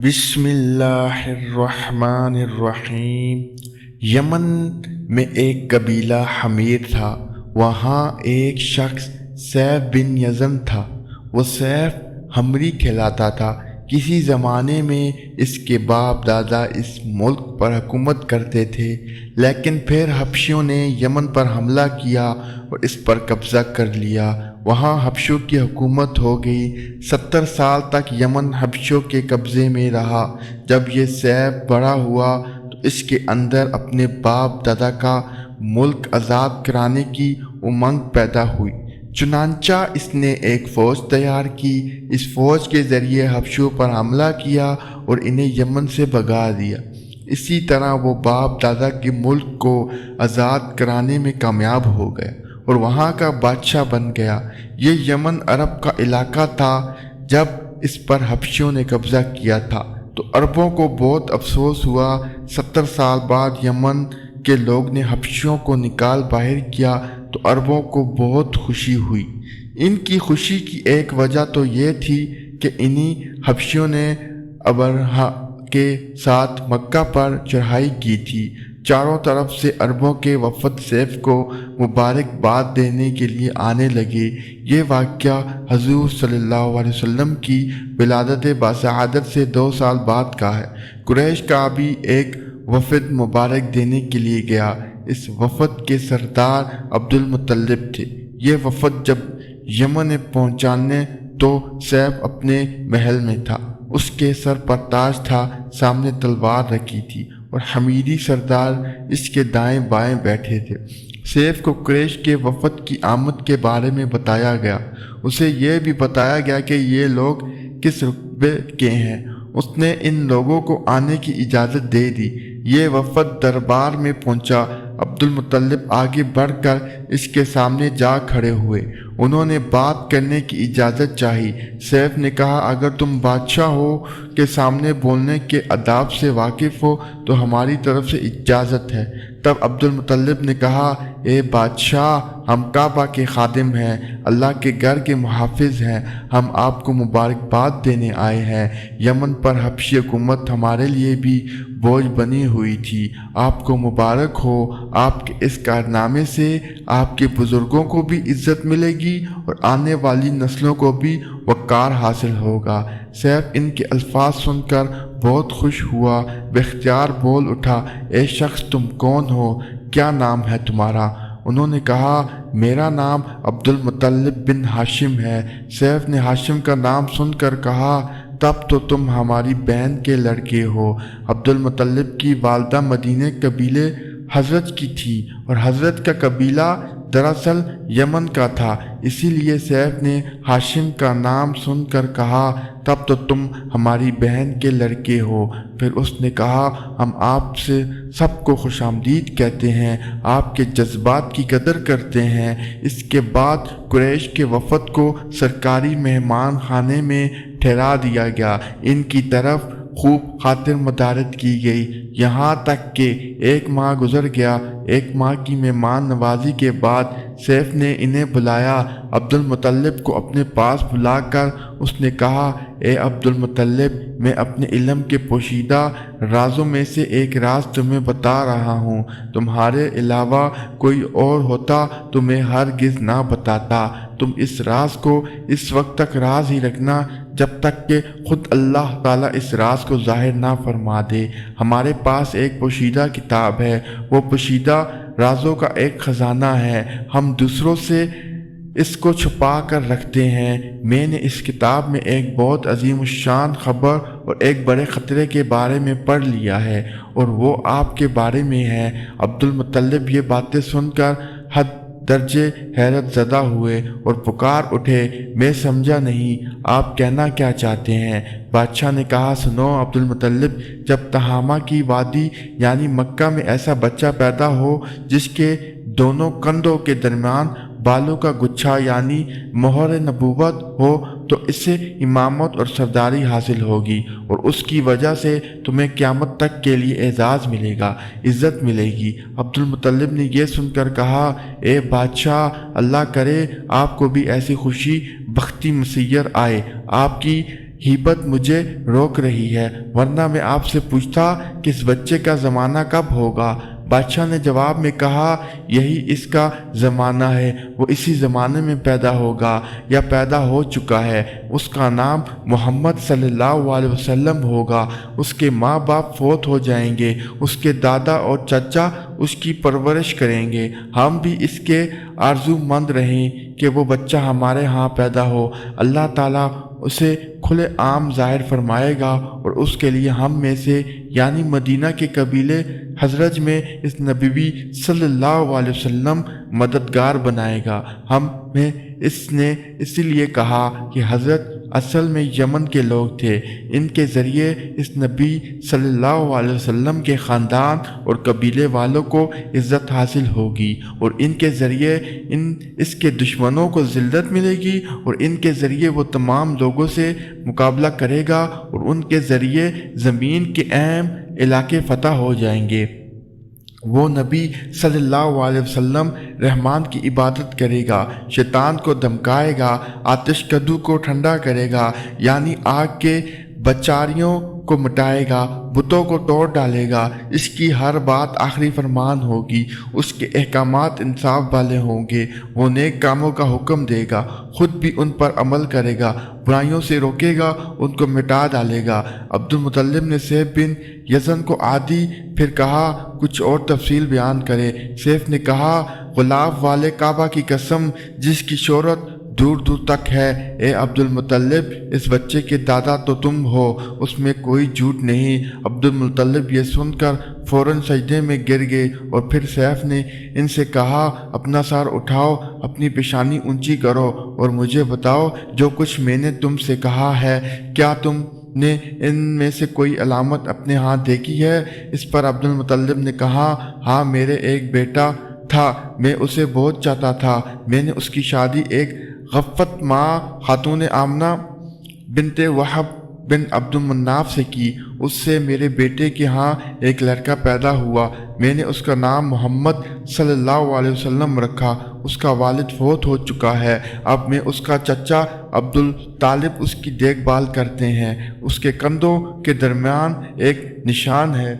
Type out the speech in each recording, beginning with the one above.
بسم اللہ الرحمن الرحیم۔ یمن میں ایک قبیلہ حمیر تھا۔ وہاں ایک شخص سیف بن یزن تھا۔ وہ سیف حمری کہلاتا تھا۔ کسی زمانے میں اس کے باپ دادا اس ملک پر حکومت کرتے تھے، لیکن پھر حبشیوں نے یمن پر حملہ کیا اور اس پر قبضہ کر لیا۔ وہاں حبشیوں کی حکومت ہو گئی۔ 70 سال تک یمن حبشیوں کے قبضے میں رہا۔ جب یہ سیف بڑا ہوا تو اس کے اندر اپنے باپ دادا کا ملک آزاد کرانے کی امنگ پیدا ہوئی۔ چنانچہ اس نے ایک فوج تیار کی۔ اس فوج کے ذریعے حبشیوں پر حملہ کیا اور انہیں یمن سے بھگا دیا۔ اسی طرح وہ باپ دادا کے ملک کو آزاد کرانے میں کامیاب ہو گیا اور وہاں کا بادشاہ بن گیا۔ یہ یمن عرب کا علاقہ تھا جب اس پر حبشیوں نے قبضہ کیا تھا، تو عربوں کو بہت افسوس ہوا۔ 70 سال بعد یمن کے لوگ نے حبشیوں کو نکال باہر کیا تو عربوں کو بہت خوشی ہوئی۔ ان کی خوشی کی ایک وجہ تو یہ تھی کہ انہی حبشیوں نے ابرہہ کے ساتھ مکہ پر چڑھائی کی تھی۔ چاروں طرف سے عربوں کے وفد سیف کو مبارکباد دینے کے لیے آنے لگے۔ یہ واقعہ حضور صلی اللہ علیہ وسلم کی ولادت باسعادت سے 2 سال بعد کا ہے۔ قریش کا بھی ایک وفد مبارک دینے کے لیے گیا۔ اس وفد کے سردار عبد المطلب تھے۔ یہ وفد جب یمن پہنچانے تو سیف اپنے محل میں تھا۔ اس کے سر پر تاج تھا، سامنے تلوار رکھی تھی اور حمیری سردار اس کے دائیں بائیں بیٹھے تھے۔ سیف کو قریش کے وفد کی آمد کے بارے میں بتایا گیا۔ اسے یہ بھی بتایا گیا کہ یہ لوگ کس رتبے کے ہیں۔ اس نے ان لوگوں کو آنے کی اجازت دے دی۔ یہ وفد دربار میں پہنچا۔ عبد المطلب آگے بڑھ کر اس کے سامنے جا کھڑے ہوئے۔ انہوں نے بات کرنے کی اجازت چاہی۔ سیف نے کہا، اگر تم بادشاہوں کے سامنے بولنے کے آداب سے واقف ہو تو ہماری طرف سے اجازت ہے۔ تب عبد المطلب نے کہا، اے بادشاہ، ہم کعبہ کے خادم ہیں، اللہ کے گھر کے محافظ ہیں، ہم آپ کو مبارکباد دینے آئے ہیں۔ یمن پر حبشی حکومت ہمارے لیے بھی بوجھ بنی ہوئی تھی۔ آپ کو مبارک ہو۔ آپ کے اس کارنامے سے آپ کے بزرگوں کو بھی عزت ملے گی اور آنے والی نسلوں کو بھی وقار حاصل ہوگا۔ سیف ان کے الفاظ سن کر بہت خوش ہوا۔ باختیار بول اٹھا، اے شخص، تم کون ہو؟ کیا نام ہے تمہارا؟ انہوں نے کہا، میرا نام عبد المطلب بن ہاشم ہے۔ سیف نے ہاشم کا نام سن کر کہا، تب تو تم ہماری بہن کے لڑکے ہو۔ عبد المطلب کی والدہ مدینہ قبیلے حضرت کی تھی اور حضرت کا قبیلہ دراصل یمن کا تھا، اسی لیے سیف نے ہاشم کا نام سن کر کہا، تب تو تم ہماری بہن کے لڑکے ہو۔ پھر اس نے کہا، ہم آپ سے سب کو خوش آمدید کہتے ہیں، آپ کے جذبات کی قدر کرتے ہیں۔ اس کے بعد قریش کے وفد کو سرکاری مہمان خانے میں ٹھہرا دیا گیا۔ ان کی طرف خوب خاطر مدارت کی گئی، یہاں تک کہ 1 ماہ گزر گیا۔ 1 ماہ کی مہمان نوازی کے بعد سیف نے انہیں بلایا۔ عبد المطلب کو اپنے پاس بلا کر اس نے کہا، اے عبد المطلب، میں اپنے علم کے پوشیدہ رازوں میں سے ایک راز تمہیں بتا رہا ہوں۔ تمہارے علاوہ کوئی اور ہوتا تو میں ہرگز نہ بتاتا۔ تم اس راز کو اس وقت تک راز ہی رکھنا جب تک کہ خود اللہ تعالیٰ اس راز کو ظاہر نہ فرما دے۔ ہمارے پاس ایک پوشیدہ کتاب ہے، وہ پوشیدہ رازوں کا ایک خزانہ ہے، ہم دوسروں سے اس کو چھپا کر رکھتے ہیں۔ میں نے اس کتاب میں ایک بہت عظیم الشان خبر اور ایک بڑے خطرے کے بارے میں پڑھ لیا ہے، اور وہ آپ کے بارے میں ہے۔ عبد المطلب یہ باتیں سن کر حد درجے حیرت زدہ ہوئے اور پکار اٹھے، میں سمجھا نہیں، آپ کہنا کیا چاہتے ہیں؟ بادشاہ نے کہا، سنو عبد المطلب، جب تہامہ کی وادی یعنی مکہ میں ایسا بچہ پیدا ہو جس کے دونوں کندھوں کے درمیان بالوں کا گچھا یعنی مہر نبوت ہو تو اسے امامت اور سرداری حاصل ہوگی، اور اس کی وجہ سے تمہیں قیامت تک کے لیے اعزاز ملے گا، عزت ملے گی۔ عبد المطلب نے یہ سن کر کہا، اے بادشاہ، اللہ کرے آپ کو بھی ایسی خوشی بختی مسیر آئے۔ آپ کی ہیبت مجھے روک رہی ہے، ورنہ میں آپ سے پوچھتا کہ اس بچے کا زمانہ کب ہوگا۔ بادشاہ نے جواب میں کہا، یہی اس کا زمانہ ہے، وہ اسی زمانے میں پیدا ہوگا یا پیدا ہو چکا ہے۔ اس کا نام محمد صلی اللہ علیہ وسلم ہوگا۔ اس کے ماں باپ فوت ہو جائیں گے، اس کے دادا اور چچا اس کی پرورش کریں گے۔ ہم بھی اس کے آرزو مند رہیں کہ وہ بچہ ہمارے ہاں پیدا ہو۔ اللہ تعالیٰ اسے کھلے عام ظاہر فرمائے گا اور اس کے لیے ہم میں سے یعنی مدینہ کے قبیلے حضرج میں اس نبی صلی اللہ علیہ وسلم مددگار بنائے گا۔ ہمیں اس نے اسی لیے کہا کہ حضرت اصل میں یمن کے لوگ تھے، ان کے ذریعے اس نبی صلی اللہ علیہ وسلم کے خاندان اور قبیلے والوں کو عزت حاصل ہوگی، اور ان کے ذریعے اس کے دشمنوں کو ذلت ملے گی، اور ان کے ذریعے وہ تمام لوگوں سے مقابلہ کرے گا، اور ان کے ذریعے زمین کے اہم علاقے فتح ہو جائیں گے۔ وہ نبی صلی اللہ علیہ وسلم رحمان کی عبادت کرے گا، شیطان کو دھمکائے گا، آتش کدو کو ٹھنڈا کرے گا یعنی آگ کے بچاریوں کو مٹائے گا، بتوں کو توڑ ڈالے گا۔ اس کی ہر بات آخری فرمان ہوگی، اس کے احکامات انصاف والے ہوں گے۔ وہ نیک کاموں کا حکم دے گا، خود بھی ان پر عمل کرے گا، برائیوں سے روکے گا، ان کو مٹا ڈالے گا۔ عبد المطلب نے سیف بن یزن کو عادی پھر کہا کچھ اور تفصیل بیان کرے۔ سیف نے کہا، غلاف والے کعبہ کی قسم جس کی شہرت دور دور تک ہے، اے عبد المطلب، اس بچے کے دادا تو تم ہو، اس میں کوئی جھوٹ نہیں۔ عبد المطلب یہ سن کر فوراً سجدے میں گر گئے، اور پھر سیف نے ان سے کہا، اپنا سر اٹھاؤ، اپنی پیشانی اونچی کرو اور مجھے بتاؤ جو کچھ میں نے تم سے کہا ہے، کیا تم نے ان میں سے کوئی علامت اپنے ہاتھ دیکھی ہے؟ اس پر عبد المطلب نے کہا، ہاں، میرے ایک بیٹا تھا، میں اسے بہت چاہتا تھا، میں نے اس کی شادی ایک غفت ماں خاتون آمنہ بنت وہب بن عبد المناف سے کی، اس سے میرے بیٹے کے ہاں ایک لڑکا پیدا ہوا، میں نے اس کا نام محمد صلی اللہ علیہ وسلم رکھا۔ اس کا والد فوت ہو چکا ہے، اب میں اس کا چچا عبد الطالب اس کی دیکھ بھال کرتے ہیں۔ اس کے کندھوں کے درمیان ایک نشان ہے،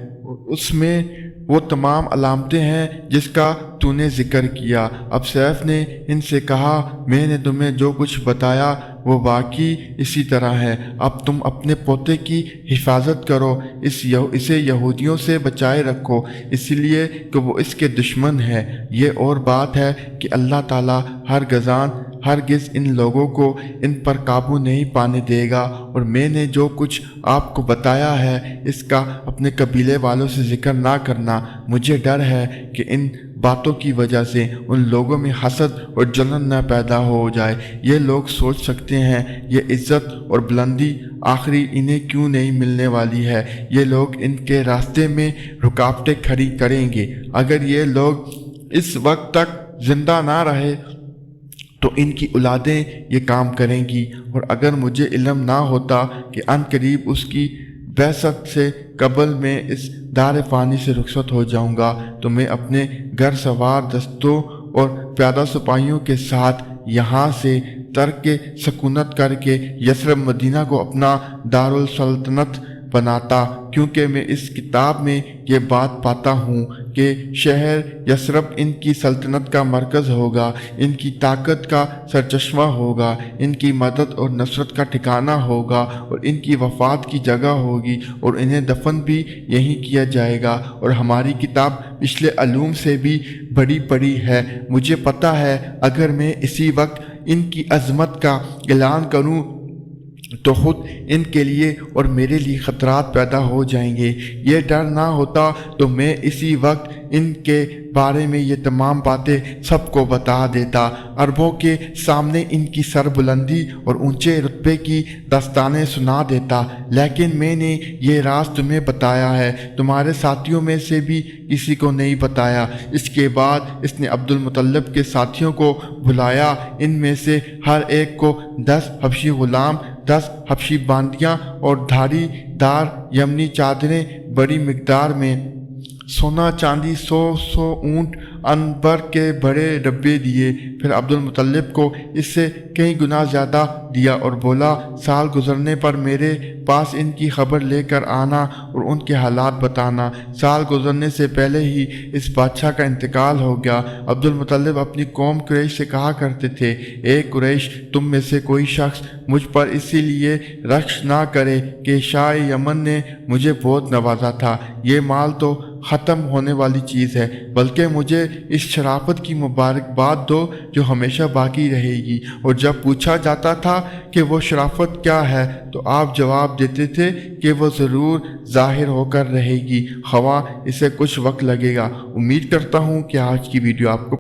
اس میں وہ تمام علامتیں ہیں جس کا تو نے ذکر کیا۔ اب سیف نے ان سے کہا، میں نے تمہیں جو کچھ بتایا وہ واقعی اسی طرح ہے، اب تم اپنے پوتے کی حفاظت کرو، اسے یہودیوں سے بچائے رکھو، اس لیے کہ وہ اس کے دشمن ہے۔ یہ اور بات ہے کہ اللہ تعالیٰ ہرگز ان لوگوں کو ان پر قابو نہیں پانے دے گا، اور میں نے جو کچھ آپ کو بتایا ہے اس کا اپنے قبیلے والوں سے ذکر نہ کرنا، مجھے ڈر ہے کہ ان باتوں کی وجہ سے ان لوگوں میں حسد اور جلن نہ پیدا ہو جائے۔ یہ لوگ سوچ سکتے ہیں یہ عزت اور بلندی آخری انہیں کیوں نہیں ملنے والی ہے، یہ لوگ ان کے راستے میں رکاوٹیں کھڑی کریں گے۔ اگر یہ لوگ اس وقت تک زندہ نہ رہے تو ان کی اولادیں یہ کام کریں گی، اور اگر مجھے علم نہ ہوتا کہ ان قریب اس کی بعثت سے قبل میں اس دار فانی سے رخصت ہو جاؤں گا تو میں اپنے گھر سوار دستوں اور پیادہ سپاہیوں کے ساتھ یہاں سے ترک سکونت کر کے یثرب مدینہ کو اپنا دارالسلطنت بناتا، کیونکہ میں اس کتاب میں یہ بات پاتا ہوں کہ شہر یثرب ان کی سلطنت کا مرکز ہوگا، ان کی طاقت کا سرچشمہ ہوگا، ان کی مدد اور نصرت کا ٹھکانہ ہوگا، اور ان کی وفات کی جگہ ہوگی، اور انہیں دفن بھی یہیں کیا جائے گا۔ اور ہماری کتاب پچھلے علوم سے بھی بڑی پڑی ہے، مجھے پتہ ہے اگر میں اسی وقت ان کی عظمت کا اعلان کروں تو خود ان کے لیے اور میرے لیے خطرات پیدا ہو جائیں گے۔ یہ ڈر نہ ہوتا تو میں اسی وقت ان کے بارے میں یہ تمام باتیں سب کو بتا دیتا، عربوں کے سامنے ان کی سربلندی اور اونچے رتبے کی داستانیں سنا دیتا، لیکن میں نے یہ راز تمہیں بتایا ہے، تمہارے ساتھیوں میں سے بھی کسی کو نہیں بتایا۔ اس کے بعد اس نے عبد المطلب کے ساتھیوں کو بلایا، ان میں سے ہر ایک کو 10 حبشی غلام، 10 حبشی باندیاں اور دھاری دار یمنی چادریں، بڑی مقدار میں سونا چاندی، 100 اونٹ انبر کے بڑے ڈبے دیے۔ پھر عبد المطلب کو اس سے کئی گنا زیادہ دیا اور بولا سال گزرنے پر میرے پاس ان کی خبر لے کر آنا اور ان کے حالات بتانا۔ سال گزرنے سے پہلے ہی اس بادشاہ کا انتقال ہو گیا۔ عبد المطلب اپنی قوم قریش سے کہا کرتے تھے، اے قریش، تم میں سے کوئی شخص مجھ پر اسی لیے رشک نہ کرے کہ شاہ یمن نے مجھے بہت نوازا تھا، یہ مال تو ختم ہونے والی چیز ہے، بلکہ مجھے اس شرافت کی مبارکباد دو جو ہمیشہ باقی رہے گی۔ اور جب پوچھا جاتا تھا کہ وہ شرافت کیا ہے تو آپ جواب دیتے تھے کہ وہ ضرور ظاہر ہو کر رہے گی، خواہ اسے کچھ وقت لگے گا۔ امید کرتا ہوں کہ آج کی ویڈیو آپ کو